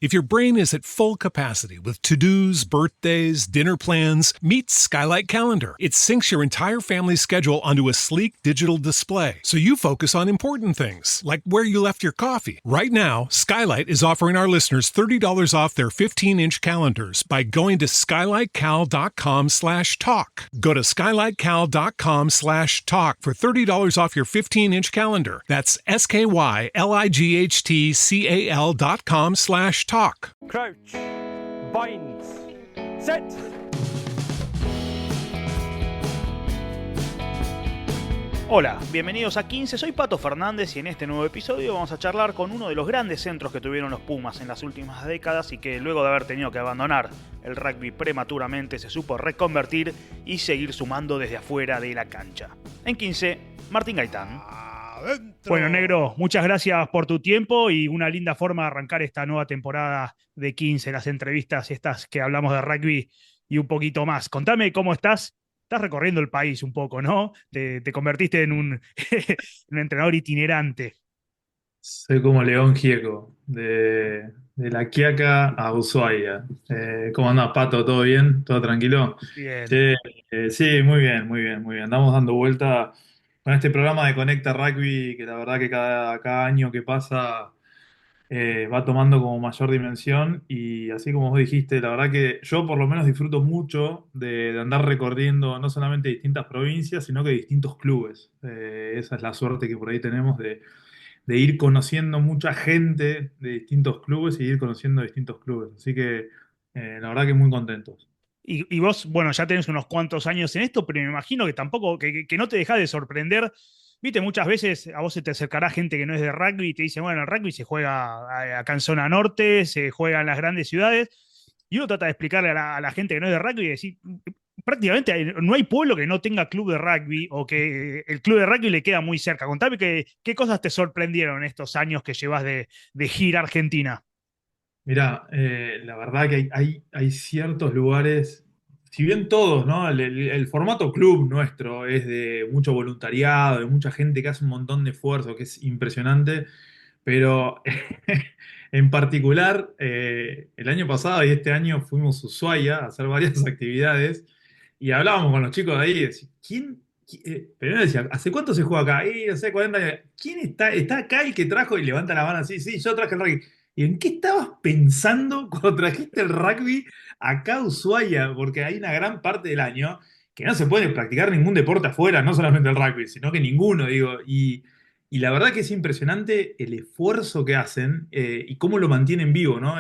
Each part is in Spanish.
If your brain is at full capacity with to-dos, birthdays, dinner plans, meet Skylight Calendar. It syncs your entire family's schedule onto a sleek digital display, so you focus on important things, like where you left your coffee. Right now, Skylight is offering our listeners $30 off their 15-inch calendars by going to skylightcal.com/talk. Go to skylightcal.com/talk for $30 off your 15-inch calendar. That's skylightcal.com/talk. Crouch, bind, set. Hola, bienvenidos a 15, soy Pato Fernández y en este nuevo episodio vamos a charlar con uno de los grandes centros que tuvieron los Pumas en las últimas décadas y que luego de haber tenido que abandonar el rugby prematuramente se supo reconvertir y seguir sumando desde afuera de la cancha. En 15, Martín Gaitán. Adentro. Bueno, negro, muchas gracias por tu tiempo y una linda forma de arrancar esta nueva temporada de 15, las entrevistas estas que hablamos de rugby y un poquito más. Contame cómo estás. Estás recorriendo el país un poco, ¿no? Te convertiste en un entrenador itinerante. Soy como León Gieco, de La Quiaca a Ushuaia. ¿Cómo andás, Pato? ¿Todo bien? ¿Todo tranquilo? Bien. Sí, muy bien, muy bien, muy bien. Andamos dando vuelta con este programa de Conecta Rugby, que la verdad que cada año que pasa va tomando como mayor dimensión. Y así como vos dijiste, la verdad que yo por lo menos disfruto mucho de andar recorriendo no solamente distintas provincias, sino que distintos clubes. Esa es la suerte que por ahí tenemos de ir conociendo mucha gente de distintos clubes y ir conociendo distintos clubes. Así que la verdad que muy contentos. Y vos, bueno, ya tenés unos cuantos años en esto, pero me imagino que tampoco, que no te dejás de sorprender. Viste, muchas veces a vos se te acercará gente que no es de rugby y te dice, bueno, el rugby se juega acá en zona norte, se juega en las grandes ciudades, y uno trata de explicarle a la gente que no es de rugby y decir, prácticamente no hay pueblo que no tenga club de rugby o que el club de rugby le queda muy cerca. Contame qué cosas te sorprendieron estos años que llevas de gira Argentina. Mirá, la verdad que hay ciertos lugares, si bien todos, ¿no? El formato club nuestro es de mucho voluntariado, de mucha gente que hace un montón de esfuerzo, que es impresionante, pero en particular, el año pasado y este año fuimos a Ushuaia a hacer varias actividades y hablábamos con los chicos de ahí y decíamos, primero decía, ¿hace cuánto se juega acá? No sé, 40 años. ¿Quién está acá el que trajo? Y levanta la mano así, sí, yo traje el rugby. ¿Y en qué estabas pensando cuando trajiste el rugby acá a Ushuaia? Porque hay una gran parte del año que no se puede practicar ningún deporte afuera, no solamente el rugby, sino que ninguno, digo. Y la verdad que es impresionante el esfuerzo que hacen y cómo lo mantienen vivo, ¿no?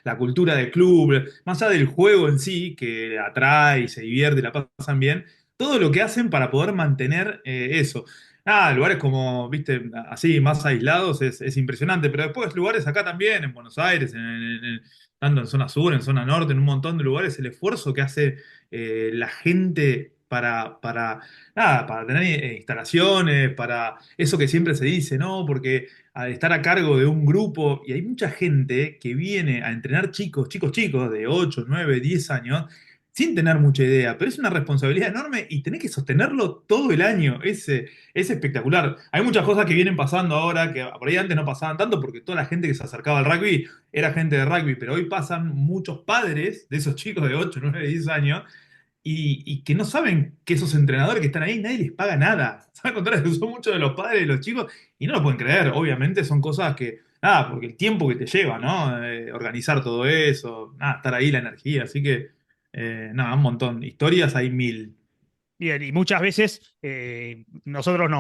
La cultura del club, más allá del juego en sí, que atrae y se divierte, la pasan bien, todo lo que hacen para poder mantener eso. Lugares como, viste, así, más aislados es impresionante, pero después lugares acá también, en Buenos Aires, tanto en zona sur, en zona norte, en un montón de lugares, el esfuerzo que hace la gente para tener instalaciones, para eso que siempre se dice, ¿no? Porque al estar a cargo de un grupo, y hay mucha gente que viene a entrenar chicos, chicos, chicos, de 8 9 10 años, sin tener mucha idea, pero es una responsabilidad enorme y tenés que sostenerlo todo el año. Es espectacular. Hay muchas cosas que vienen pasando ahora que por ahí antes no pasaban tanto porque toda la gente que se acercaba al rugby era gente de rugby, pero hoy pasan muchos padres de esos chicos de 8 9 10 años y que no saben que esos entrenadores que están ahí, nadie les paga nada. ¿Saben contar que son muchos de los padres de los chicos? Y no lo pueden creer. Obviamente son cosas que, nada, porque el tiempo que te lleva, ¿no? Organizar todo eso, nada, estar ahí, la energía. Así que, nada, un montón. Historias hay mil. Bien, y muchas veces nosotros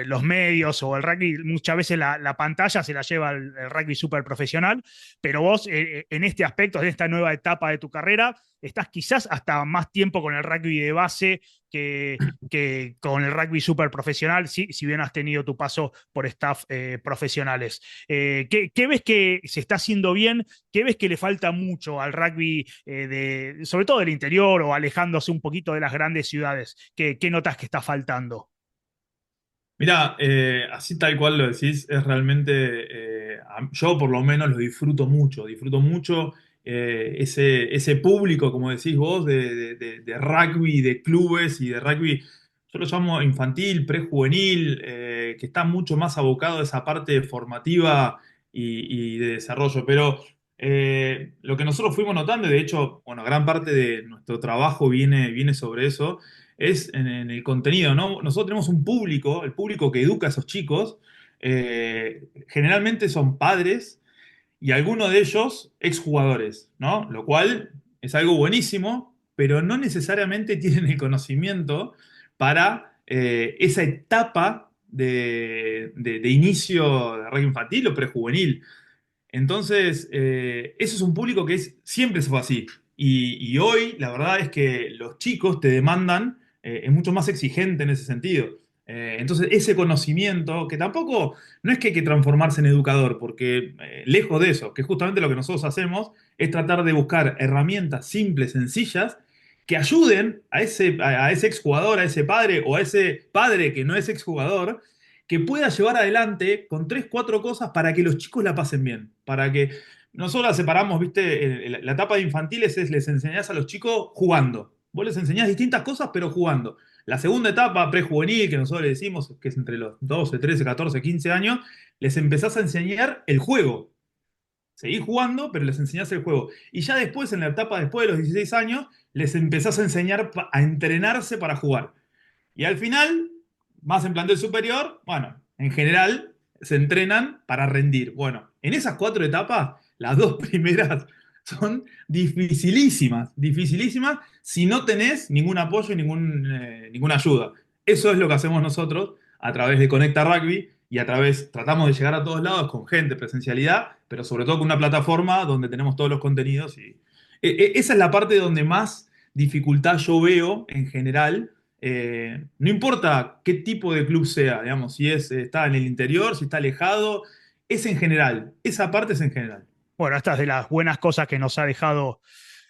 los medios o el rugby, muchas veces la pantalla se la lleva el rugby súper profesional, pero vos en este aspecto, en esta nueva etapa de tu carrera, estás quizás hasta más tiempo con el rugby de base que con el rugby súper profesional, si bien has tenido tu paso por staff profesionales. ¿Qué ves que se está haciendo bien? ¿Qué ves que le falta mucho al rugby, sobre todo del interior o alejándose un poquito de las grandes ciudades? ¿Qué notas que está faltando? Mirá, así tal cual lo decís, es realmente, yo por lo menos lo disfruto mucho ese público, como decís vos, de rugby, de clubes y de rugby, yo lo llamo infantil, prejuvenil, que está mucho más abocado a esa parte formativa y de desarrollo, pero Lo que nosotros fuimos notando, y de hecho, bueno, gran parte de nuestro trabajo viene sobre eso, es en el contenido, ¿no? Nosotros tenemos un público, el público que educa a esos chicos, generalmente son padres y algunos de ellos exjugadores, ¿no? Lo cual es algo buenísimo, pero no necesariamente tienen el conocimiento para esa etapa de inicio de rugby infantil o prejuvenil. Entonces, eso es un público que siempre se fue así. Y hoy, la verdad es que los chicos te demandan, es mucho más exigente en ese sentido. Entonces, ese conocimiento, que tampoco, no es que hay que transformarse en educador, porque lejos de eso, que justamente lo que nosotros hacemos es tratar de buscar herramientas simples, sencillas, que ayuden a ese exjugador, a ese padre o a ese padre que no es exjugador, que pueda llevar adelante con tres, cuatro cosas para que los chicos la pasen bien. Para que nosotros la separamos, ¿viste? La etapa de infantiles es les enseñás a los chicos jugando. Vos les enseñás distintas cosas, pero jugando. La segunda etapa, prejuvenil, que nosotros le decimos, que es entre los 12, 13, 14, 15 años, les empezás a enseñar el juego. Seguís jugando, pero les enseñás el juego. Y ya después, en la etapa después de los 16 años, les empezás a enseñar a entrenarse para jugar. Y al final, más en plantel superior, bueno, en general se entrenan para rendir. Bueno, en esas cuatro etapas, las dos primeras son dificilísimas, dificilísimas si no tenés ningún apoyo y ninguna ayuda. Eso es lo que hacemos nosotros a través de Conecta Rugby y tratamos de llegar a todos lados con gente, presencialidad, pero sobre todo con una plataforma donde tenemos todos los contenidos. Esa es la parte donde más dificultad yo veo en general, no importa qué tipo de club sea, digamos, si está en el interior, si está alejado, es en general, esa parte es en general. Bueno, estas de las buenas cosas que nos ha dejado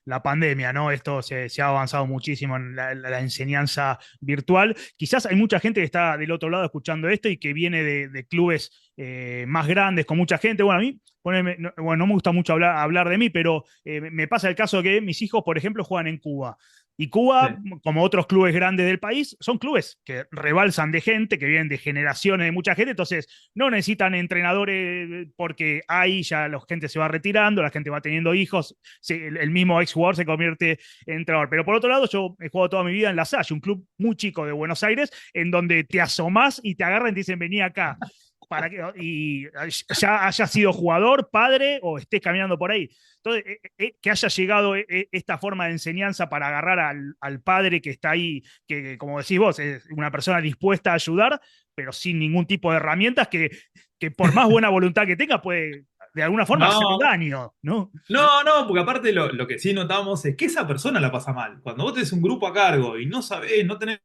la pandemia, ¿no? Esto se ha avanzado muchísimo en la enseñanza virtual. Quizás hay mucha gente que está del otro lado escuchando esto y que viene de clubes más grandes, con mucha gente. Bueno, a mí, bueno, no me gusta mucho hablar de mí, pero me pasa el caso que mis hijos, por ejemplo, juegan en Cuba. Y Sí. Cuba, como otros clubes grandes del país, son clubes que rebalsan de gente, que vienen de generaciones de mucha gente, entonces no necesitan entrenadores porque ahí ya la gente se va retirando, la gente va teniendo hijos, el mismo exjugador se convierte en entrenador. Pero por otro lado, yo he jugado toda mi vida en La Salle, un club muy chico de Buenos Aires, en donde te asomás y te agarran y te dicen, vení acá. Para que, y ya haya sido jugador, padre o estés caminando por ahí. Entonces, que haya llegado esta forma de enseñanza para agarrar al padre que está ahí, que como decís vos, es una persona dispuesta a ayudar, pero sin ningún tipo de herramientas que por más buena voluntad que tenga puede de alguna forma hacer No, daño, ¿no? no, porque aparte lo que sí notamos es que esa persona la pasa mal. Cuando vos tenés un grupo a cargo y no sabés, no tenés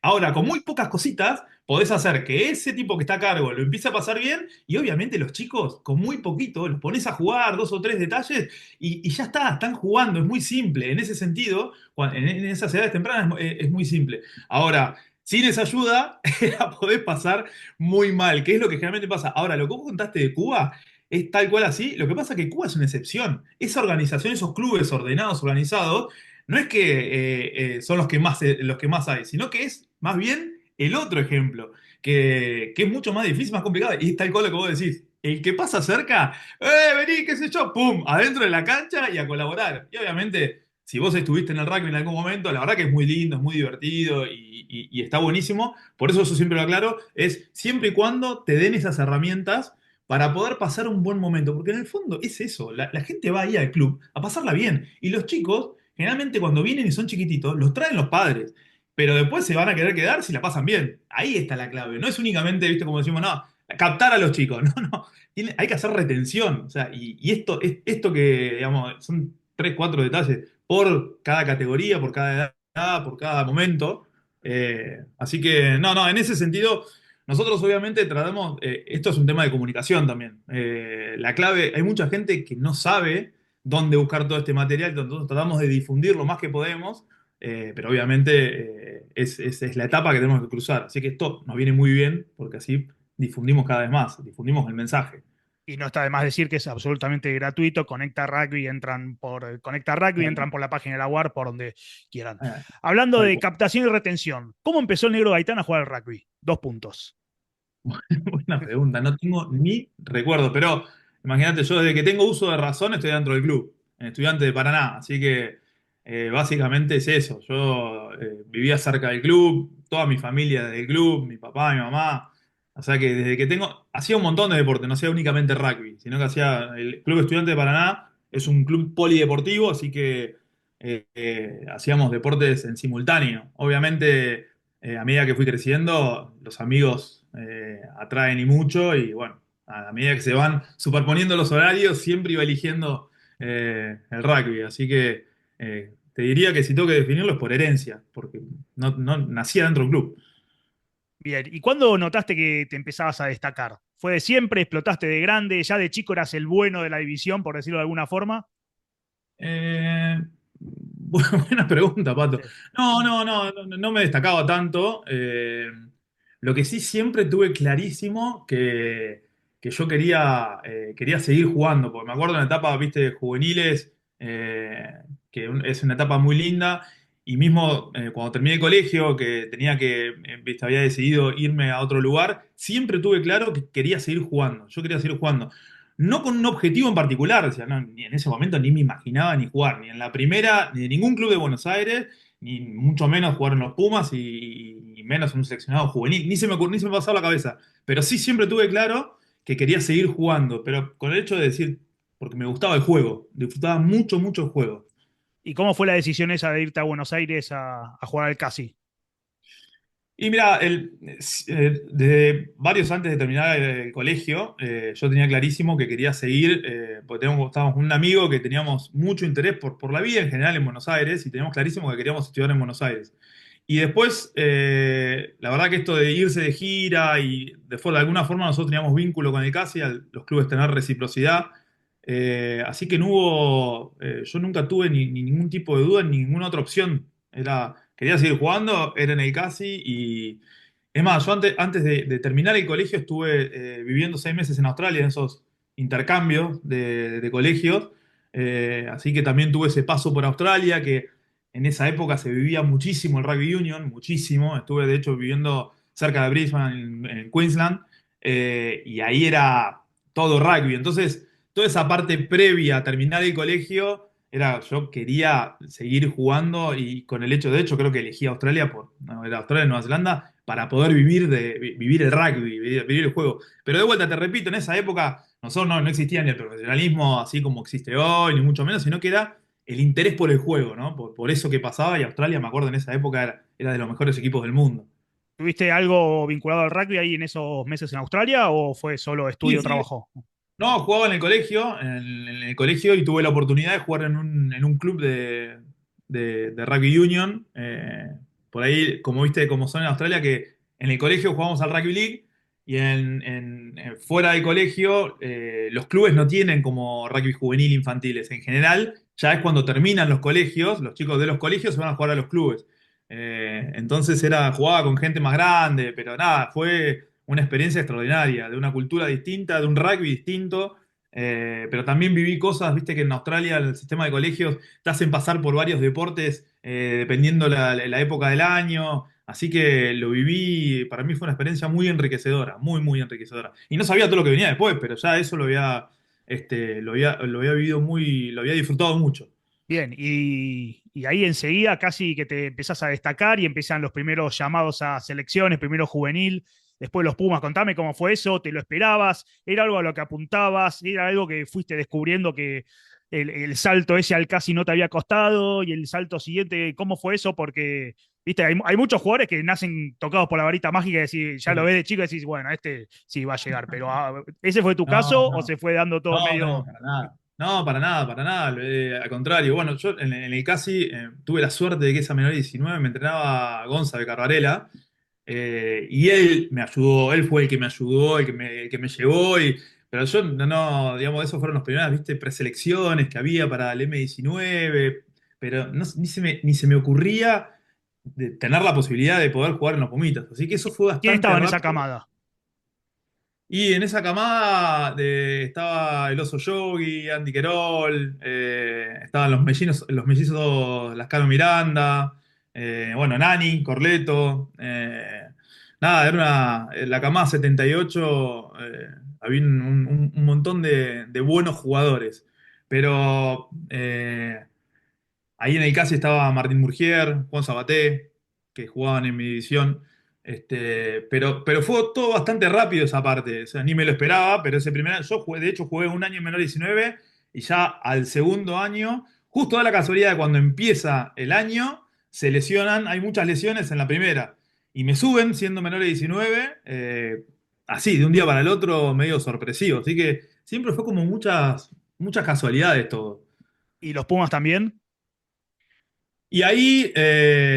Ahora, con muy pocas cositas, podés hacer que ese tipo que está a cargo lo empiece a pasar bien y obviamente los chicos, con muy poquito, los pones a jugar dos o tres detalles y ya está, están jugando, es muy simple. En ese sentido, en esas edades tempranas es muy simple. Ahora, sin esa ayuda, la podés pasar muy mal, que es lo que generalmente pasa. Ahora, lo que vos contaste de Cuba es tal cual así. Lo que pasa es que Cuba es una excepción. Esa organización, esos clubes ordenados, organizados, no es que son los que más hay, sino que es más bien el otro ejemplo, que es mucho más difícil, más complicado. Y es tal cual lo que vos decís. El que pasa cerca, vení, qué sé yo, pum, adentro de la cancha y a colaborar. Y obviamente, si vos estuviste en el rugby en algún momento, la verdad que es muy lindo, es muy divertido y está buenísimo. Por eso yo siempre lo aclaro, es siempre y cuando te den esas herramientas para poder pasar un buen momento, porque en el fondo es eso, la gente va ahí al club a pasarla bien, y los chicos, generalmente cuando vienen y son chiquititos, los traen los padres, pero después se van a querer quedar si la pasan bien. Ahí está la clave, no es únicamente, viste, como decimos, no, captar a los chicos, no, no, hay que hacer retención, o sea, y esto que, digamos, son tres, cuatro detalles por cada categoría, por cada edad, por cada momento, así que, no, no, en ese sentido... Nosotros obviamente tratamos, esto es un tema de comunicación también. La clave, hay mucha gente que no sabe dónde buscar todo este material, entonces tratamos de difundir lo más que podemos, pero obviamente es la etapa que tenemos que cruzar. Así que esto nos viene muy bien porque así difundimos cada vez más, difundimos el mensaje. Y no está de más decir que es absolutamente gratuito. Conecta Rugby, entran por la página de la UAR, por donde quieran. Eh, Hablando Tal de cual. captación y retención, ¿cómo empezó el negro Gaitán a jugar al rugby? 2 puntos. Buena pregunta, no tengo ni recuerdo, pero imagínate, yo desde que tengo uso de razón estoy dentro del club, en Estudiante de Paraná, así que básicamente es eso. Yo vivía cerca del club, toda mi familia del club, mi papá, mi mamá. O sea que desde que tengo, hacía un montón de deportes, no hacía únicamente rugby, sino que hacía, el Club Estudiante de Paraná es un club polideportivo, así que hacíamos deportes en simultáneo. Obviamente, a medida que fui creciendo, los amigos atraen y mucho, y bueno, a medida que se van superponiendo los horarios, siempre iba eligiendo el rugby. Así que te diría que si tengo que definirlo es por herencia, porque no nacía dentro del club. Bien, ¿y cuándo notaste que te empezabas a destacar? ¿Fue de siempre? ¿Explotaste de grande? ¿Ya de chico eras el bueno de la división, por decirlo de alguna forma? Eh, buena pregunta, Pato. Sí. No me destacaba tanto. Lo que sí siempre tuve clarísimo que yo quería seguir jugando, porque me acuerdo en la etapa, viste, juveniles, es una etapa muy linda, y mismo cuando terminé el colegio, que tenía viste, había decidido irme a otro lugar, siempre tuve claro que quería seguir jugando. Yo quería seguir jugando. No con un objetivo en particular, o sea, ni en ese momento ni me imaginaba ni jugar, ni en la primera, ni en ningún club de Buenos Aires, ni mucho menos jugar en los Pumas y menos en un seleccionado juvenil, ni se me pasaba la cabeza. Pero sí siempre tuve claro que quería seguir jugando, pero con el hecho de decir, porque me gustaba el juego, disfrutaba mucho, mucho el juego. ¿Y cómo fue la decisión esa de irte a Buenos Aires a jugar al Casi? Y mira, desde varios antes de terminar el colegio, yo tenía clarísimo que quería seguir, porque estábamos con un amigo que teníamos mucho interés por la vida en general en Buenos Aires y teníamos clarísimo que queríamos estudiar en Buenos Aires. Y después, la verdad que esto de irse de gira y de alguna forma nosotros teníamos vínculo con el CASI, los clubes tener reciprocidad, así que no hubo, yo nunca tuve ni ningún tipo de duda ni ninguna otra opción. Quería seguir jugando, era en el CASI y es más, yo antes de terminar el colegio estuve viviendo 6 meses en Australia, en esos intercambios de colegios, así que también tuve ese paso por Australia, que en esa época se vivía muchísimo el rugby union, muchísimo. Estuve de hecho viviendo cerca de Brisbane, en Queensland, y ahí era todo rugby. Entonces, toda esa parte previa a terminar el colegio, yo quería seguir jugando y con el hecho, de hecho, creo que elegí Australia no, era Australia, Nueva Zelanda, para poder vivir el rugby, vivir el juego. Pero de vuelta, te repito, en esa época nosotros no existía ni el profesionalismo así como existe hoy, ni mucho menos, sino que era el interés por el juego, ¿no? Por eso que pasaba y Australia, me acuerdo, en esa época era de los mejores equipos del mundo. ¿Tuviste algo vinculado al rugby ahí en esos meses en Australia o fue solo Sí, estudio, sí. trabajo? No, jugaba en el colegio, en el colegio y tuve la oportunidad de jugar en un club de rugby union. Por ahí, como viste, como son en Australia, que en el colegio jugamos al rugby league y fuera del colegio los clubes no tienen como rugby juvenil infantiles. En general, ya es cuando terminan los colegios, los chicos de los colegios se van a jugar a los clubes. Entonces jugaba con gente más grande, pero nada, fue una experiencia extraordinaria, de una cultura distinta, de un rugby distinto, pero también viví cosas, viste que en Australia el sistema de colegios te hacen pasar por varios deportes dependiendo la época del año, así que lo viví, para mí fue una experiencia muy enriquecedora, muy, muy enriquecedora. Y no sabía todo lo que venía después, pero ya eso lo había vivido lo había disfrutado mucho. Bien, y ahí enseguida casi que te empezás a destacar y empiezan los primeros llamados a selecciones, primero juvenil, después los Pumas. Contame cómo fue eso, ¿te lo esperabas? ¿Era algo a lo que apuntabas? ¿Era algo que fuiste descubriendo que el salto ese al casi no te había costado? Y el salto siguiente, ¿cómo fue eso? Porque, viste, hay muchos jugadores que nacen tocados por la varita mágica y decís, ya lo ves de chico y decís, bueno, este sí va a llegar. Pero ¿ese fue tu No, caso o no. se fue dando todo No, medio... para nada. No, para nada, para nada. Al contrario, bueno, yo en el CASI tuve la suerte de que esa menor de 19 me entrenaba Gonza de Carvarela, y él me ayudó, él fue el que me ayudó, el que me llevó, pero yo digamos, esos fueron los primeras, viste, preselecciones que había para el M19, pero ni se me ocurría de tener la posibilidad de poder jugar en los Pumitas. Así que eso fue ¿Quién bastante estaba en esa rápido. camada? Y en esa camada estaba el Oso Yogi, Andy Querol, estaban los mellizos Lascano Miranda, bueno, Nani, Corleto. Nada, la camada 78, había un montón de buenos jugadores. Pero ahí en el CASI estaba Martín Murgier, Juan Sabaté, que jugaban en mi división. Pero fue todo bastante rápido esa parte. O sea, ni me lo esperaba, pero ese primer año, yo jugué, de hecho jugué un año en menor 19 y ya al segundo año, justo da la casualidad de cuando empieza el año, se lesionan, hay muchas lesiones en la primera. Y me suben siendo menor de 19, así, de un día para el otro, medio sorpresivo. Así que siempre fue como muchas casualidades todo. ¿Y los Pumas también? Y ahí,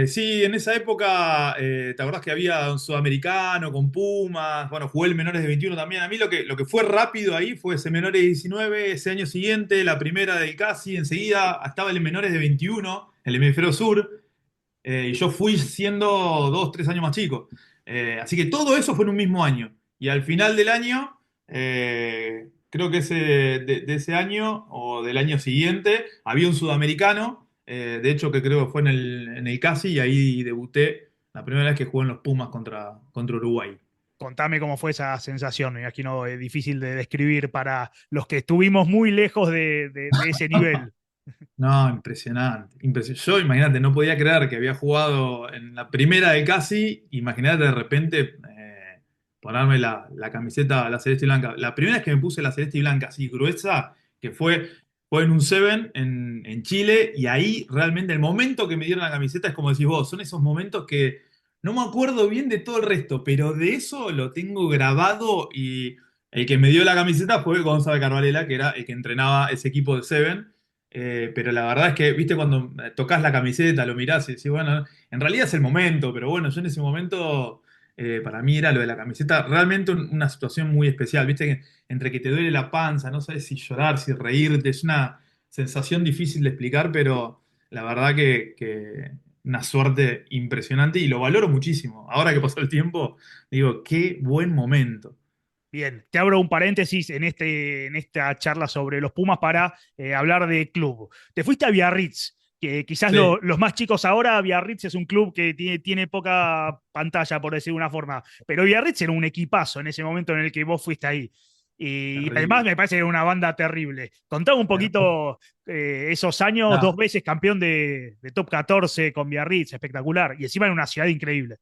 sí, en esa época, ¿te acordás que había un sudamericano con Pumas? Bueno, jugué el menores de 21 también. A mí lo que fue rápido ahí fue ese menores de 19, ese año siguiente, la primera del CASI, enseguida estaba el menores de 21, el hemisferio sur, y yo fui siendo 2, 3 años más chico. Así que todo eso fue en un mismo año. Y al final del año, creo que de ese año o del año siguiente, había un sudamericano, de hecho que creo que fue en el CASI, y ahí debuté la primera vez que jugué en los Pumas contra Uruguay. Contame cómo fue esa sensación. Me imagino es difícil de describir para los que estuvimos muy lejos de ese nivel. No, impresionante, Yo, imagínate, no podía creer que había jugado en la primera de casi. Imagínate de repente ponerme la camiseta, la celeste y blanca. La primera vez que me puse la celeste y blanca así gruesa, que fue en un Seven en Chile, y ahí realmente el momento que me dieron la camiseta es como decís vos, son esos momentos que no me acuerdo bien de todo el resto, pero de eso lo tengo grabado. Y el que me dio la camiseta fue Gonzalo Carvalela, que era el que entrenaba ese equipo de Seven. Pero la verdad es que, viste, cuando tocas la camiseta, lo mirás y decís, bueno, en realidad es el momento, pero bueno, yo en ese momento, para mí era lo de la camiseta, realmente una situación muy especial, viste, que entre que te duele la panza, no sabes si llorar, si reírte, es una sensación difícil de explicar, pero la verdad que una suerte impresionante y lo valoro muchísimo. Ahora que pasó el tiempo, digo, qué buen momento. Bien, te abro un paréntesis en esta charla sobre los Pumas para hablar de club. Te fuiste a Biarritz, que quizás Sí, los más chicos ahora, Biarritz es un club que tiene poca pantalla, por decir de una forma, pero Biarritz era un equipazo en ese momento en el que vos fuiste ahí. Y además terrible. me parece que era una banda terrible. Contame un poquito esos años, dos No, veces campeón de Top 14 con Biarritz, espectacular. Y encima en una ciudad increíble.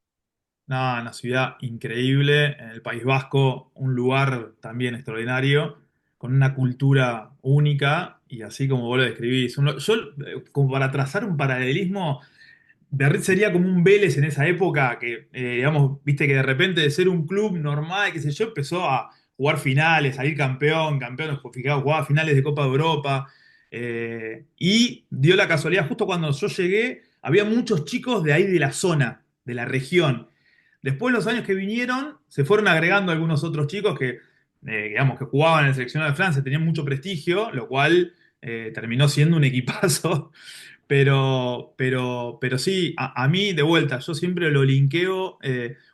no, una ciudad increíble, en el País Vasco, un lugar también extraordinario, con una cultura única, y así como vos lo describís. Yo, como para trazar un paralelismo, Biarritz sería como un Vélez en esa época, que, digamos, viste que de repente de ser un club normal, qué sé yo, empezó a jugar finales, a ir campeón, fijado, jugaba finales de Copa de Europa, y dio la casualidad, justo cuando yo llegué, había muchos chicos de ahí de la zona, de la región. Después, los años que vinieron, se fueron agregando algunos otros chicos que, digamos, que jugaban en el seleccionado de Francia, tenían mucho prestigio, lo cual terminó siendo un equipazo. Pero sí, a mí, de vuelta, yo siempre lo linkeo.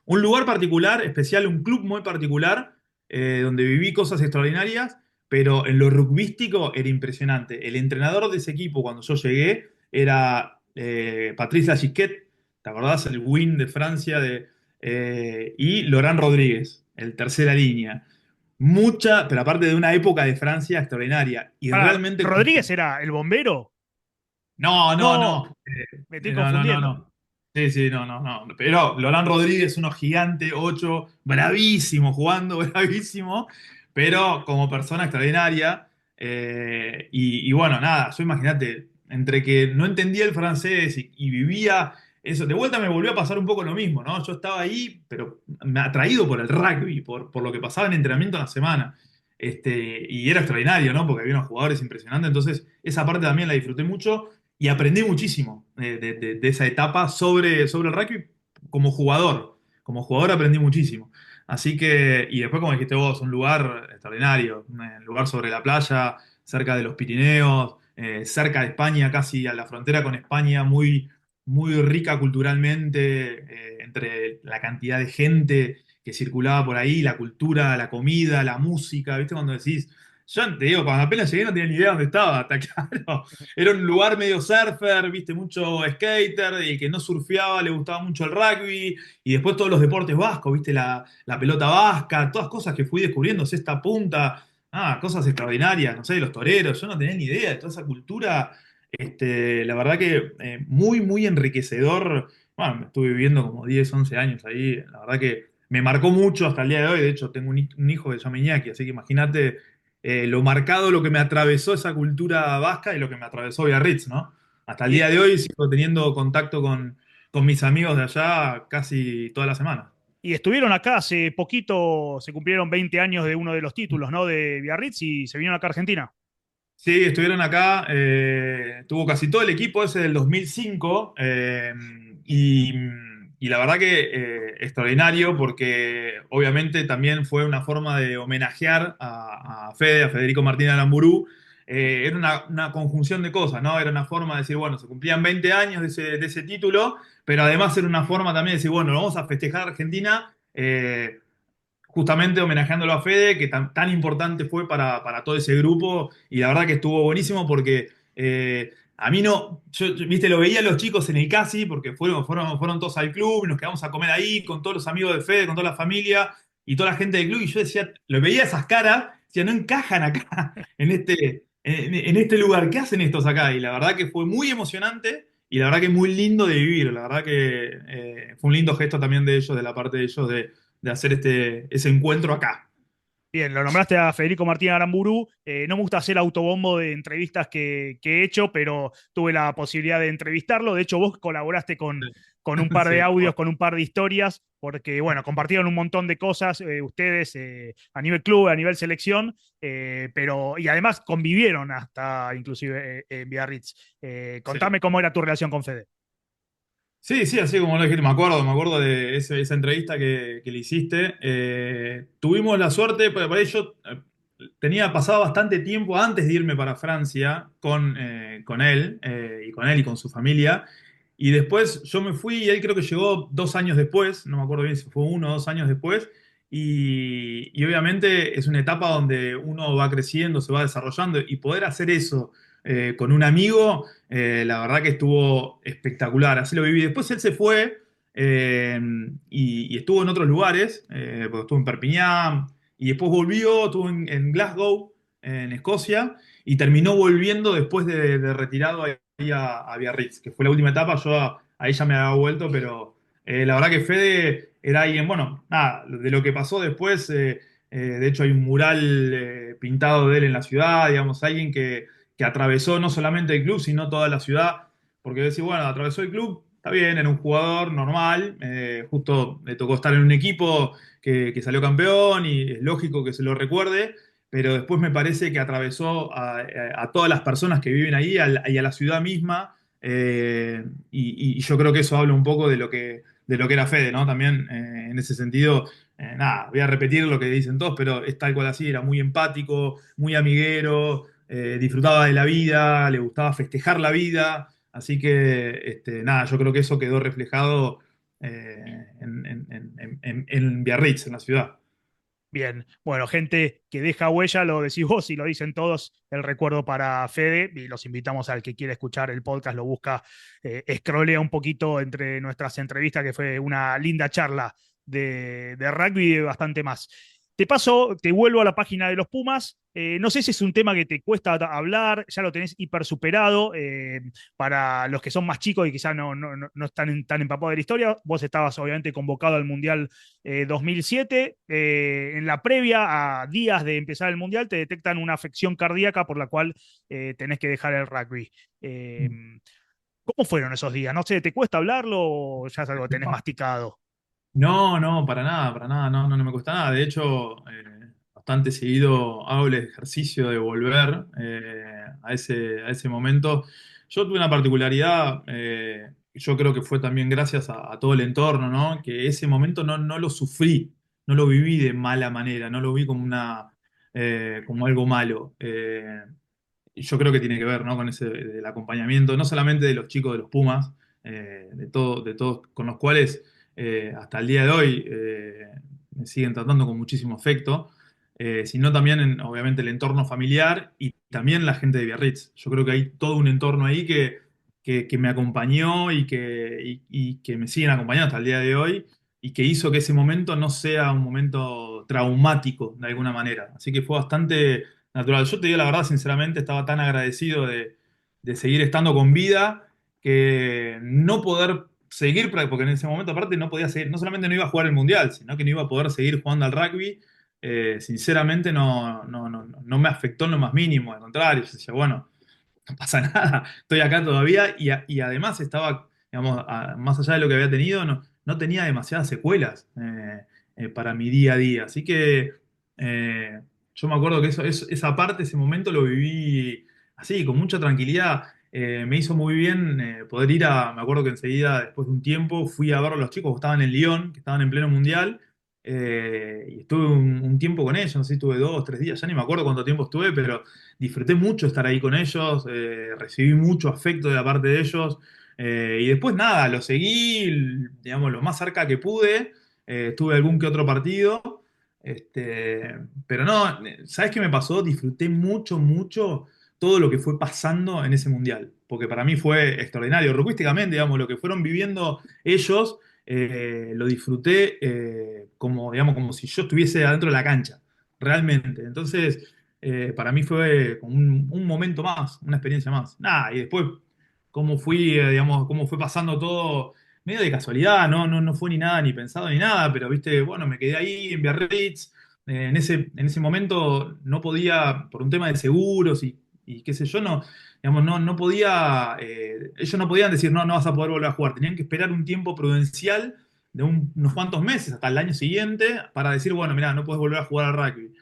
Un lugar particular, especial, un club muy particular, donde viví cosas extraordinarias, pero en lo rugbyístico era impresionante. El entrenador de ese equipo, cuando yo llegué, era Patrice Gisquet, ¿te acordás? El win de Francia, y Laurent Rodríguez, el tercera línea. Mucha, pero aparte de una época de Francia extraordinaria. Y Para, realmente, ¿Rodríguez era el bombero? no, no, No, no. me estoy No, no, no, confundiendo. no. Sí, sí, no, no, no. Pero Lorán Rodríguez, uno gigante, 8, bravísimo, jugando, bravísimo, pero como persona extraordinaria. Y bueno, nada, yo imagínate, entre que no entendía el francés y vivía eso, de vuelta me volvió a pasar un poco lo mismo, ¿no? Yo estaba ahí, pero me atraído por el rugby, por lo que pasaba en entrenamiento en la semana. Y era extraordinario, ¿no? Porque había unos jugadores impresionantes, entonces esa parte también la disfruté mucho. Y aprendí muchísimo de esa etapa sobre el rugby como jugador. Como jugador aprendí muchísimo. Así que, y después, como dijiste vos, un lugar extraordinario, un lugar sobre la playa, cerca de los Pirineos, cerca de España, casi a la frontera con España, muy, muy rica culturalmente, entre la cantidad de gente que circulaba por ahí, la cultura, la comida, la música, ¿viste? Cuando decís, Yo te digo, cuando apenas llegué no tenía ni idea dónde estaba, está claro. Era un lugar medio surfer, viste, mucho skater, y el que no surfeaba le gustaba mucho el rugby, y después todos los deportes vascos, viste, la pelota vasca, todas cosas que fui descubriendo, esta punta, cosas extraordinarias, no sé, los toreros, yo no tenía ni idea de toda esa cultura. La verdad que muy, muy enriquecedor. Bueno, estuve viviendo como 10 11 años ahí, la verdad que me marcó mucho hasta el día de hoy. De hecho, tengo un hijo que se llama Iñaki, así que imagínate lo marcado, lo que me atravesó esa cultura vasca y lo que me atravesó Biarritz, ¿no? Hasta el Y, día de hoy sigo teniendo contacto con mis amigos de allá casi toda la semana. y estuvieron acá hace poquito, se cumplieron 20 años de uno de los títulos, ¿no? De Biarritz y se vinieron acá a Argentina. Sí, estuvieron acá, tuvo casi todo el equipo ese del 2005 y, y la verdad que extraordinario porque obviamente también fue una forma de homenajear a Fede, a Federico Martín Aramburu. Era una conjunción de cosas, ¿no? Era una forma de decir, bueno, se cumplían 20 años de ese título, pero además era una forma también de decir, bueno, lo vamos a festejar a Argentina. Justamente homenajeándolo a Fede, que tan importante fue para todo ese grupo, y la verdad que estuvo buenísimo porque a mí no, viste, lo veía a los chicos en el Casi, porque fueron todos al club, nos quedamos a comer ahí con todos los amigos de Fede, con toda la familia y toda la gente del club, y yo decía, lo veía esas caras, decía, no encajan acá, en este lugar, ¿qué hacen estos acá? Y la verdad que fue muy emocionante. Y la verdad que muy lindo de vivir, la verdad que fue un lindo gesto también de ellos, de la parte de ellos, de hacer ese encuentro acá. Bien, lo nombraste a Federico Martín Aramburu. No me gusta hacer autobombo de entrevistas que he hecho, pero tuve la posibilidad de entrevistarlo. De hecho, vos colaboraste con un par de Sí, audios, bueno. con un par de historias, porque, bueno, compartieron un montón de cosas ustedes a nivel club, a nivel selección, y además convivieron hasta inclusive en Biarritz. Sí. Contame cómo era tu relación con Fede. Sí, sí, así como lo dijiste, me acuerdo de esa entrevista que le hiciste. Tuvimos la suerte, por ahí yo tenía pasado bastante tiempo antes de irme para Francia con él, y con él y con su familia. Y después yo me fui y él creo que llegó 2 años después, no me acuerdo bien si fue 1 o 2 años después. Y obviamente es una etapa donde uno va creciendo, se va desarrollando y poder hacer eso con un amigo. La verdad que estuvo espectacular, así lo viví. Después él se fue y estuvo en otros lugares, porque estuvo en Perpiñán, y después volvió, estuvo en Glasgow, en Escocia, y terminó volviendo después de retirado ahí a Biarritz, que fue la última etapa. Yo a ella me había vuelto, pero la verdad que Fede era alguien, bueno, nada, de lo que pasó después, de hecho hay un mural pintado de él en la ciudad, digamos, alguien que atravesó no solamente el club, sino toda la ciudad. Porque decir, bueno, atravesó el club, está bien, era un jugador normal, justo le tocó estar en un equipo que salió campeón y es lógico que se lo recuerde, pero después me parece que atravesó a todas las personas que viven ahí y a la ciudad misma, y yo creo que eso habla un poco de lo que era Fede, ¿no? También en ese sentido, nada, voy a repetir lo que dicen todos, pero es tal cual así, era muy empático, muy amiguero, disfrutaba de la vida, le gustaba festejar la vida, así que nada, yo creo que eso quedó reflejado en Biarritz, en la ciudad. Bien, bueno, gente que deja huella, lo decís vos y lo dicen todos, el recuerdo para Fede, y los invitamos al que quiera escuchar el podcast, lo busca, scrollea un poquito entre nuestras entrevistas, que fue una linda charla de rugby y de bastante más. Te paso, te vuelvo a la página de los Pumas. No sé si es un tema que te cuesta hablar, ya lo tenés hiper superado. Para los que son más chicos y quizás no están tan empapados de la historia, vos estabas obviamente convocado al Mundial 2007. En la previa, a días de empezar el Mundial, te detectan una afección cardíaca por la cual tenés que dejar el rugby. Eh, ¿Cómo fueron esos días? No sé, ¿te cuesta hablarlo o ya es algo que tenés masticado? No, no, para nada, no, no, no me cuesta nada. De hecho, bastante seguido hago el ejercicio de volver a ese momento. Yo tuve una particularidad, yo creo que fue también gracias a todo el entorno, ¿no? Que ese momento no lo sufrí, no lo viví de mala manera, no lo vi como algo malo. Y yo creo que tiene que ver, ¿no? Con ese del acompañamiento, no solamente de los chicos de los Pumas, de todos con los cuales hasta el día de hoy me siguen tratando con muchísimo afecto. sino también obviamente el entorno familiar y también la gente de Biarritz. Yo creo que hay todo un entorno ahí que me acompañó y que me siguen acompañando hasta el día de hoy y que hizo que ese momento no sea un momento traumático de alguna manera. Así que fue bastante natural. Yo te digo la verdad, sinceramente, estaba tan agradecido de seguir estando con vida que no poder seguir, porque en ese momento aparte no podía seguir, no solamente no iba a jugar el Mundial, sino que no iba a poder seguir jugando al rugby. Sinceramente no me afectó en lo más mínimo, al contrario, yo decía, bueno, no pasa nada, estoy acá todavía y además estaba, digamos, más allá de lo que había tenido, no tenía demasiadas secuelas para mi día a día. Así que eh, yo me acuerdo que esa parte, ese momento lo viví así, con mucha tranquilidad. Me hizo muy bien poder me acuerdo que enseguida, después de un tiempo, fui a ver a los chicos que estaban en Lyon, que estaban en pleno mundial. Y estuve un tiempo con ellos, no sé si estuve 2, 3 días, ya ni me acuerdo cuánto tiempo estuve, pero disfruté mucho estar ahí con ellos, recibí mucho afecto de la parte de ellos, y después nada, lo seguí, digamos, lo más cerca que pude, tuve algún que otro partido, pero no, ¿sabes qué me pasó? Disfruté mucho, mucho todo lo que fue pasando en ese mundial, porque para mí fue extraordinario, rugbyísticamente, digamos, lo que fueron viviendo ellos, lo disfruté como, digamos, como si yo estuviese adentro de la cancha, realmente. Entonces, para mí fue como un momento más, una experiencia más. Nada, y después, cómo fui, digamos, cómo fue pasando todo, medio de casualidad, no fue ni nada, ni pensado ni nada, pero viste, bueno, me quedé ahí en Biarritz. En ese momento no podía, por un tema de seguros y qué sé yo, digamos, no podía, ellos no podían decir, no vas a poder volver a jugar, tenían que esperar un tiempo prudencial de unos cuantos meses, hasta el año siguiente, para decir, bueno, mira, no puedes volver a jugar al rugby.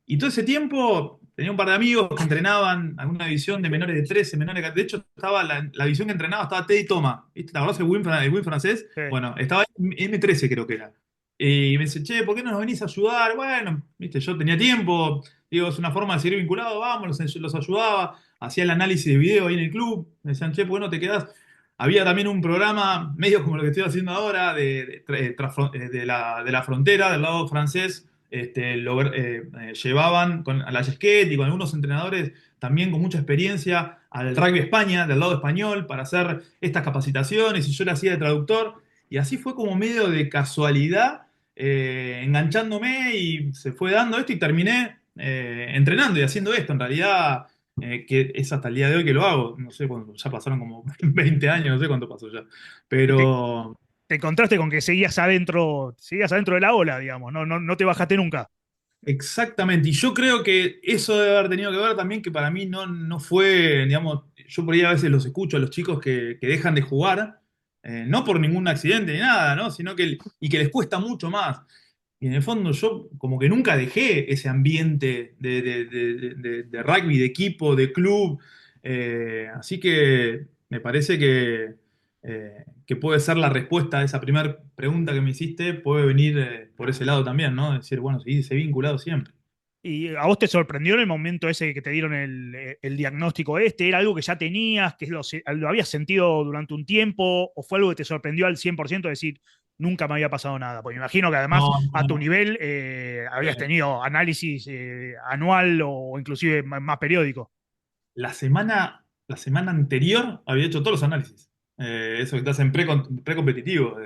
Y todo ese tiempo tenía un par de amigos que entrenaban alguna división de menores de 13, de hecho, estaba la división que entrenaba estaba Teddy Thomas, ¿viste? ¿Te acordás el Win francés? Sí. Bueno, estaba en M13 creo que era. Y me dice, che, ¿por qué no nos venís a ayudar? Bueno, viste, yo tenía tiempo, digo, es una forma de seguir vinculado, vamos, los ayudaba, hacía el análisis de video ahí en el club, me decían, che, ¿por qué no te quedás? Había también un programa, medio como lo que estoy haciendo ahora, de la frontera, del lado francés, llevaban a la Yesquet y con algunos entrenadores también con mucha experiencia al Rugby España, del lado español, para hacer estas capacitaciones y yo le hacía de traductor. Y así fue como medio de casualidad, enganchándome y se fue dando esto y terminé entrenando y haciendo esto. En realidad, que es hasta el día de hoy que lo hago. No sé, ya pasaron como 20 años, no sé cuánto pasó ya. Y Pero te encontraste con que seguías adentro de la ola, digamos, no te bajaste nunca. exactamente, y yo creo que eso debe haber tenido que ver también que para mí no fue, digamos, yo por ahí a veces los escucho a los chicos que dejan de jugar, no por ningún accidente ni nada, ¿no? Sino y que les cuesta mucho más. Y en el fondo yo como que nunca dejé ese ambiente de rugby, de equipo, de club, así que me parece que puede ser la respuesta a esa primera pregunta que me hiciste, puede venir por ese lado también, ¿no? Decir, bueno, seguirse vinculado siempre. ¿Y a vos te sorprendió en el momento ese que te dieron el diagnóstico este? ¿Era algo que ya tenías, que lo habías sentido durante un tiempo? ¿O fue algo que te sorprendió al 100% decir, nunca me había pasado nada? Porque me imagino que además No, a tu no. nivel habías tenido análisis anual o inclusive más periódico. La semana anterior había hecho todos los análisis. Eso que estás en precompetitivo.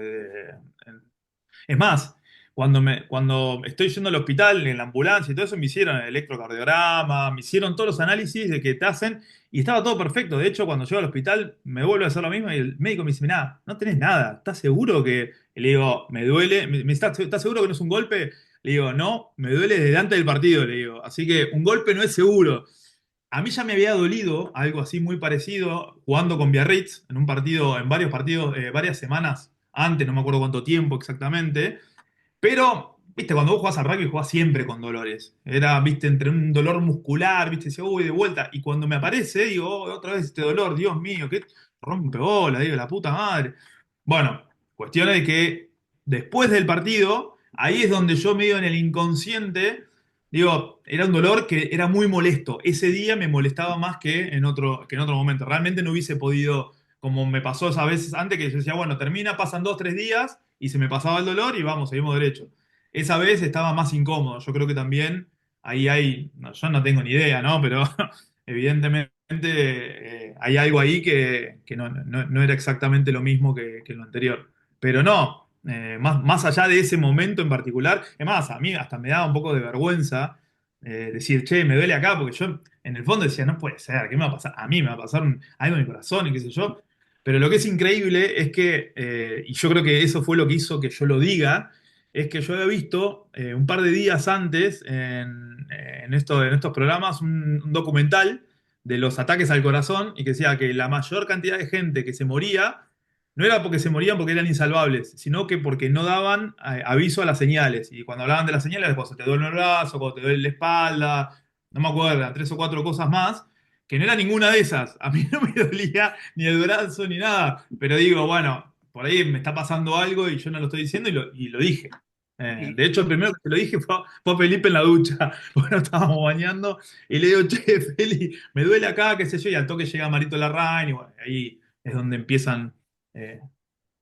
Es más, cuando estoy yendo al hospital, en la ambulancia y todo eso, me hicieron el electrocardiograma, me hicieron todos los análisis de que te hacen y estaba todo perfecto. De hecho, cuando llego al hospital, me vuelve a hacer lo mismo y el médico me dice, mirá, no tenés nada, ¿estás seguro que...? Y le digo, me duele, ¿estás seguro que no es un golpe? Le digo, no, me duele desde antes del partido, le digo. Así que un golpe no es seguro. A mí ya me había dolido algo así muy parecido jugando con Biarritz en un partido, en varios partidos, varias semanas antes, no me acuerdo cuánto tiempo exactamente. Pero, viste, cuando vos jugás al rugby jugás siempre con dolores. Era, viste, entre un dolor muscular, viste, decía, uy, de vuelta. Y cuando me aparece, digo, "Oh, otra vez este dolor, Dios mío, qué rompeola, digo, la puta madre". Bueno, cuestión de que después del partido, ahí es donde yo medio en el inconsciente, digo, era un dolor que era muy molesto. Ese día me molestaba más que en otro momento. Realmente no hubiese podido, como me pasó esas veces antes, que yo decía, bueno, termina, pasan 2, 3 días y se me pasaba el dolor y vamos, seguimos derecho. Esa vez estaba más incómodo. Yo creo que también ahí hay, no, yo no tengo ni idea, ¿no? Pero evidentemente hay algo ahí que no era exactamente lo mismo que lo anterior. Pero no, más allá de ese momento en particular, es más, a mí hasta me daba un poco de vergüenza decir, che, me duele acá, porque yo en el fondo decía, no puede ser, ¿qué me va a pasar? A mí me va a pasar algo en mi corazón y qué sé yo. Pero lo que es increíble es que, y yo creo que eso fue lo que hizo que yo lo diga, es que yo había visto un par de días antes en estos programas un documental de los ataques al corazón y que decía que la mayor cantidad de gente que se moría no era porque se morían porque eran insalvables, sino que porque no daban aviso a las señales. Y cuando hablaban de las señales, cuando te duele el brazo, cuando te duele la espalda, no me acuerdo, eran tres o cuatro cosas más, que no era ninguna de esas. A mí no me dolía ni el brazo ni nada, pero digo, bueno, por ahí me está pasando algo y yo no lo estoy diciendo y lo dije. Y, De hecho, el primero que se lo dije fue a Felipe en la ducha. Bueno, estábamos bañando y le digo, che, Feli, me duele acá, qué sé yo, y al toque llega Marito Larraín y bueno, ahí es donde empiezan, eh,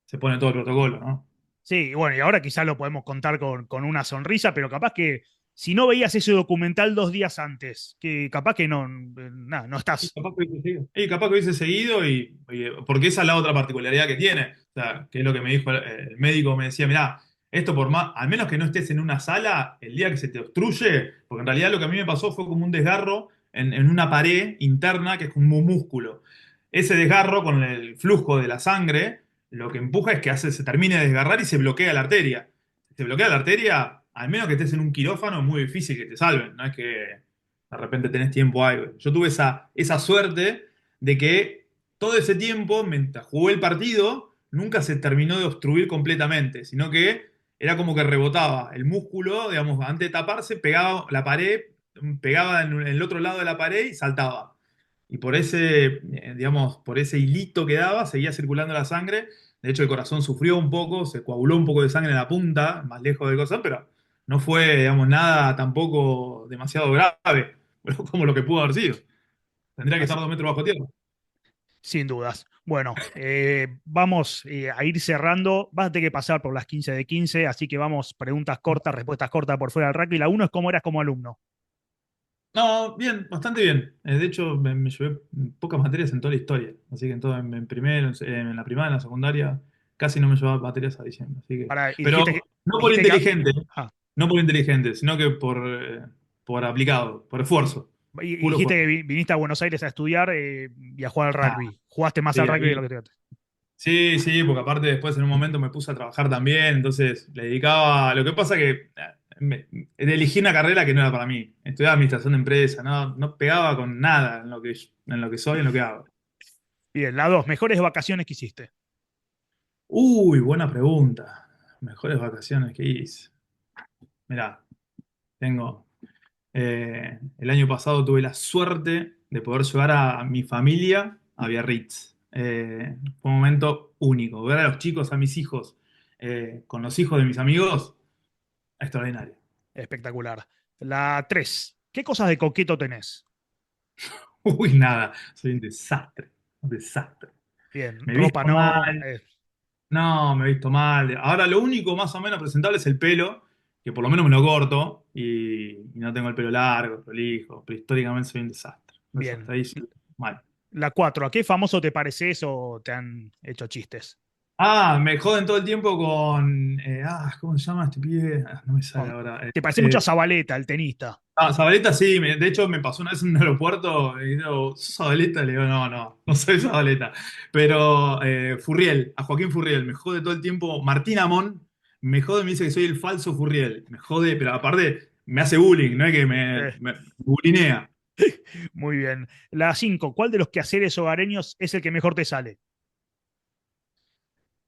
se pone todo el protocolo, ¿no? sí, y bueno, y ahora quizás lo podemos contar con una sonrisa, pero capaz que si no veías ese documental 2 días antes, que capaz que no, nada, no Y estás. capaz que hubiese seguido. Y capaz que hubiese seguido porque esa es la otra particularidad que tiene. O sea, que es lo que me dijo el médico, me decía, mirá, esto por más, al menos que no estés en una sala, el día que se te obstruye, porque en realidad lo que a mí me pasó fue como un desgarro en una pared interna que es como un músculo. Ese desgarro con el flujo de la sangre, lo que empuja es que se termine de desgarrar y se bloquea la arteria. Si se bloquea la arteria, al menos que estés en un quirófano, es muy difícil que te salven. No es que de repente tenés tiempo algo. Yo tuve esa suerte de que todo ese tiempo, mientras jugué el partido, nunca se terminó de obstruir completamente, sino que era como que rebotaba. El músculo, digamos, antes de taparse, pegaba la pared, pegaba en el otro lado de la pared y saltaba. Y por ese, digamos, por ese hilito que daba, seguía circulando la sangre. De hecho, el corazón sufrió un poco, se coaguló un poco de sangre en la punta, más lejos del corazón, pero no fue, digamos, nada tampoco demasiado grave, como lo que pudo haber sido. Tendría que estar Así, 2 metros bajo tierra. sin dudas. Bueno, vamos a ir cerrando. Vas a tener que pasar por las 15 de 15, así que vamos, preguntas cortas, respuestas cortas por fuera del rugby. La uno es cómo eras como alumno. No, bien, bastante bien. De hecho, me llevé pocas materias en toda la historia. Así que en todo, en primero, en la primaria, en la secundaria, casi no me llevaba materias a diciembre. Así que, Para, y pero no por dijiste que, inteligente, ah, no por inteligente, sino que por aplicado, por esfuerzo. y Puro dijiste que esfuerzo. viniste a Buenos Aires a estudiar y a jugar al Ah, rugby. Jugaste más al sí, rugby de ahí. lo que te. Sí, sí, porque aparte después en un momento me puse a trabajar también, entonces le dedicaba. Lo que pasa que elegí una carrera que no era para mí. Estudiaba administración de empresa, no pegaba con nada en lo que soy, en lo que hago. Bien, la dos, mejores vacaciones que hiciste. Uy, buena pregunta. Mejores vacaciones que hice. Mirá, tengo. El año pasado tuve la suerte de poder llevar a mi familia a Biarritz. Fue un momento único. Ver a los chicos, a mis hijos, con los hijos de mis amigos, extraordinario. Espectacular. La tres, ¿qué cosas de coqueto tenés? Uy, nada, soy un desastre, un desastre. Bien, Me he ropa visto no. mal, no, me he visto mal. Ahora lo único más o menos presentable es el pelo, que por lo menos me lo corto y no tengo el pelo largo, prolijo, pero históricamente soy un desastre. Un Bien. desastre, ahí sí, mal. La cuatro, ¿a qué famoso te pareces o te han hecho chistes? Me joden todo el tiempo con. ¿Cómo se llama este pibe? No me sale ahora. Te parece mucho a Zabaleta, el tenista. Zabaleta sí, de hecho me pasó una vez en un aeropuerto y digo, ¿sos Zabaleta? Le digo, no soy Zabaleta. Pero Furriel, a Joaquín Furriel, me jode todo el tiempo. Martín Amón me jode, me dice que soy el falso Furriel. Me jode, pero aparte me hace bullying, no es que Eh, me bullyinea. muy bien. La cinco, ¿cuál de los quehaceres hogareños es el que mejor te sale?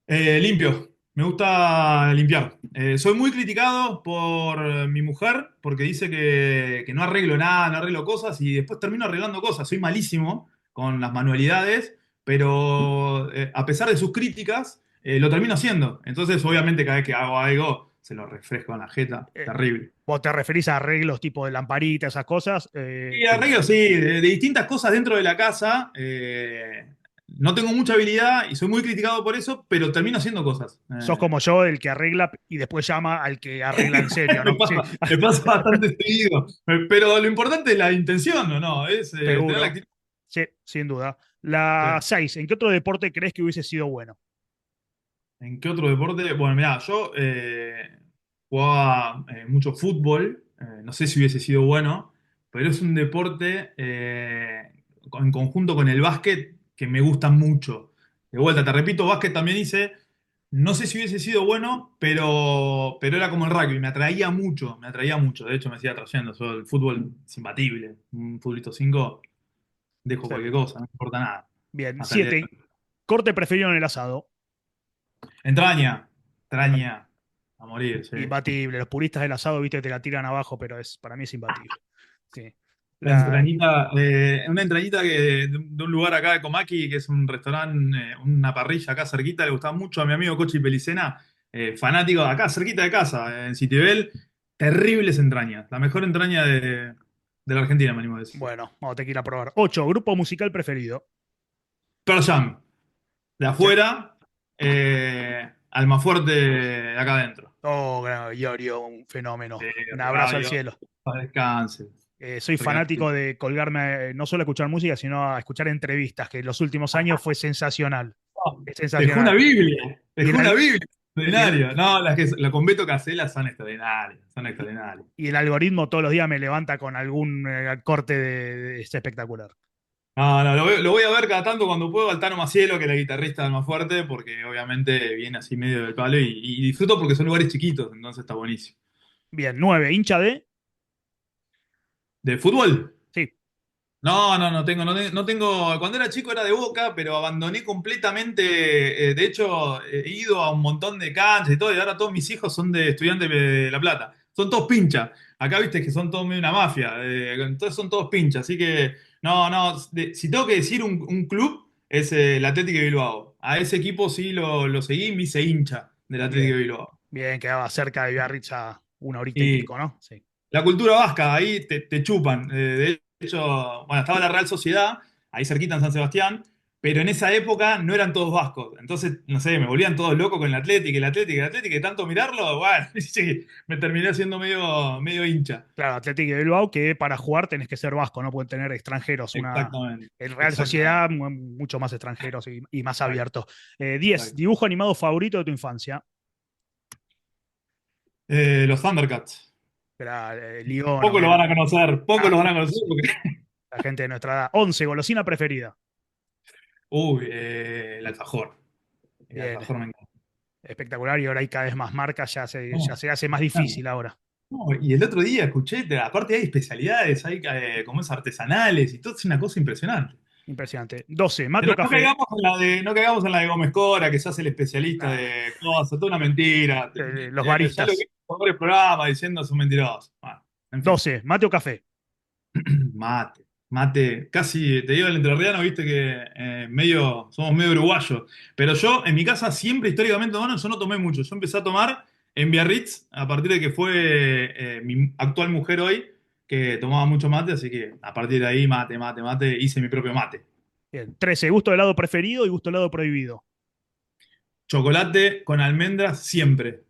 Limpio, me gusta limpiar. Soy muy criticado por mi mujer porque dice que no arreglo nada, no arreglo cosas y después termino arreglando cosas. Soy malísimo con las manualidades, pero a pesar de sus críticas, lo termino haciendo. Entonces, obviamente, cada vez que hago algo, se lo refresco en la jeta. Eh, Terrible. ¿Vos te referís a arreglos tipo de lamparita, esas cosas? Y arreglo, sí, de distintas cosas dentro de la casa. no tengo mucha habilidad y soy muy criticado por eso, pero termino haciendo cosas. Sos como yo, el que arregla y después llama al que arregla en serio, ¿no? Sí, Me pasa bastante seguido. Pero lo importante es la intención, ¿o no? Es tener la seguro. actitud. Sí, sin duda. La Sí. 6, ¿en qué otro deporte crees que hubiese sido bueno? ¿En qué otro deporte? Bueno, mirá, yo jugaba mucho fútbol. No sé si hubiese sido bueno, pero es un deporte en conjunto con el básquet que me gusta mucho. De vuelta, te repito, básquet también hice. No sé si hubiese sido bueno, pero era como el rugby, me atraía mucho, me atraía mucho. De hecho, me sigue atrayendo. El fútbol es imbatible. Un futbolito 5 dejo Sí. cualquier cosa, no me importa nada. Bien. Hasta el día de 7, hoy. corte preferido en el asado. Entraña, entraña, a morir, sí. Imbatible. Los puristas del asado, viste, te la tiran abajo, pero para mí es imbatible. Sí. La La, entrañita, una entrañita de un lugar acá de Comaki, que es un restaurante, una parrilla acá cerquita, le gustaba mucho a mi amigo Cochi Pelicena, fanático, acá cerquita de casa, en Citibel, terribles entrañas, la mejor entraña de la Argentina, me animo a decir. bueno, vamos a tener que ir a probar. 8, grupo musical preferido. Pearl Jam, de Sí. afuera, Almafuerte de acá adentro. Oh, Iorio, un fenómeno. Sí, Un abrazo al radio, cielo. para descanse. Soy fanático de colgarme, no solo a escuchar música, sino a escuchar entrevistas, que en los últimos años fue sensacional. Es Dejó una sensacional. Biblia, Y dejó una Biblia y el- extraordinaria. No, las con Beto Casella son extraordinarias, son extraordinarias. y el algoritmo todos los días me levanta con algún corte es espectacular. No, no, lo voy a ver cada tanto cuando puedo al Tano Macielo, que es la guitarrista del Más Fuerte, porque obviamente viene así medio del palo y disfruto porque son lugares chiquitos, entonces está buenísimo. Bien, 9, hincha de. ¿De fútbol? Sí, No tengo. Cuando era chico era de Boca, pero abandoné completamente. De hecho, he ido a un montón de canchas y todo, y ahora todos mis hijos son de Estudiantes de La Plata. Son todos pinchas. Acá viste que son todos medio una mafia. Entonces son todos pinchas. Así que, no. Si tengo que decir un club, es el Atlético de Bilbao. A ese equipo sí lo seguí, me hice hincha del Atlético bien, de Bilbao. bien, quedaba cerca de Biarritz a una horita y Y pico, ¿no? Sí. la cultura vasca, ahí te chupan. De hecho, bueno, estaba la Real Sociedad, ahí cerquita en San Sebastián, pero en esa época no eran todos vascos. Entonces, no sé, me volvían todos locos con el Atlético, y tanto mirarlo, bueno, sí, me terminé haciendo medio hincha. Claro, Atlético de Bilbao, que para jugar tenés que ser vasco, no pueden tener extranjeros. Exactamente, El Real exactamente. Sociedad, mucho más extranjeros y más Exacto, abierto. 10, exacto. dibujo animado favorito de tu infancia. Los Thundercats. Era León, Poco lo van a obviamente. conocer, poco Ah, lo van a conocer porque. la gente de nuestra edad. 11, golosina preferida. Uy, el alfajor. El Bien, alfajor me encanta. espectacular. Y ahora hay cada vez más marcas, ya No, se hace más claro. difícil ahora. No, y el otro día escuché, aparte hay especialidades, hay como es artesanales y todo, es una cosa impresionante. Impresionante. 12, mate Pero o café. no caigamos en la de Gómez Cora, que se hace el especialista Ah, de cosas, toda una mentira. los Ya lo vi baristas. en varios programas diciendo son mentirosos. Bueno, en fin, 12, mate o café. mate, casi, te digo el entrerriano, viste que somos medio uruguayos. Pero yo, en mi casa, siempre históricamente, bueno, yo no tomé mucho. Yo empecé a tomar en Biarritz a partir de que fue mi actual mujer hoy, que tomaba mucho mate, así que a partir de ahí, mate, hice mi propio mate. Bien, 13, gusto de helado preferido y gusto de helado prohibido. Chocolate con almendras siempre.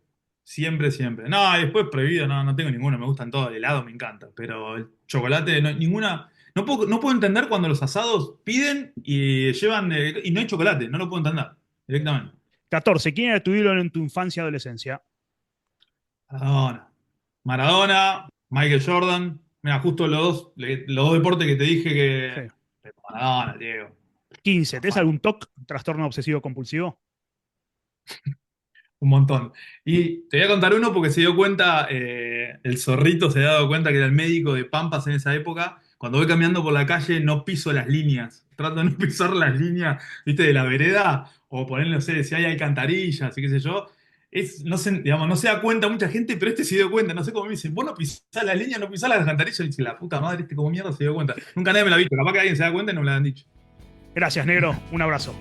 Siempre, siempre. No, y después prohibido, no tengo ninguno, me gustan todos, el helado me encanta, pero el chocolate, no, ninguna. No puedo entender cuando los asados piden y llevan, y no hay chocolate, no lo puedo entender, directamente. 14, ¿quién era tu ídolo en tu infancia y adolescencia? Maradona. Maradona, Michael Jordan. Mira, justo los dos deportes que te dije Sí. que. Maradona, Diego. 15, ¿tenés Rafael. algún TOC, trastorno obsesivo compulsivo? Un montón. Y te voy a contar uno porque se dio cuenta, el zorrito se había dado cuenta que era el médico de Pampas en esa época. Cuando voy caminando por la calle no piso las líneas. Trato de no pisar las líneas, viste, de la vereda o ponerle, no sé, si hay alcantarillas y qué sé yo. No sé, digamos, no se da cuenta mucha gente, pero este se dio cuenta. No sé cómo me dicen, vos no pisás las líneas, no pisás las alcantarillas. Y dice, la puta madre, este como mierda se dio cuenta. Nunca nadie me lo ha visto. Capaz que alguien se da cuenta y no me lo han dicho. Gracias, negro. Un abrazo.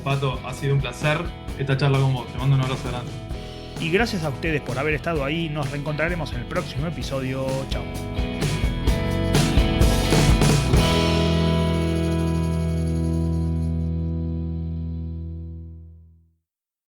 Pato, ha sido un placer esta charla con vos. Te mando un abrazo grande. Y gracias a ustedes por haber estado ahí. Nos reencontraremos en el próximo episodio. Chao.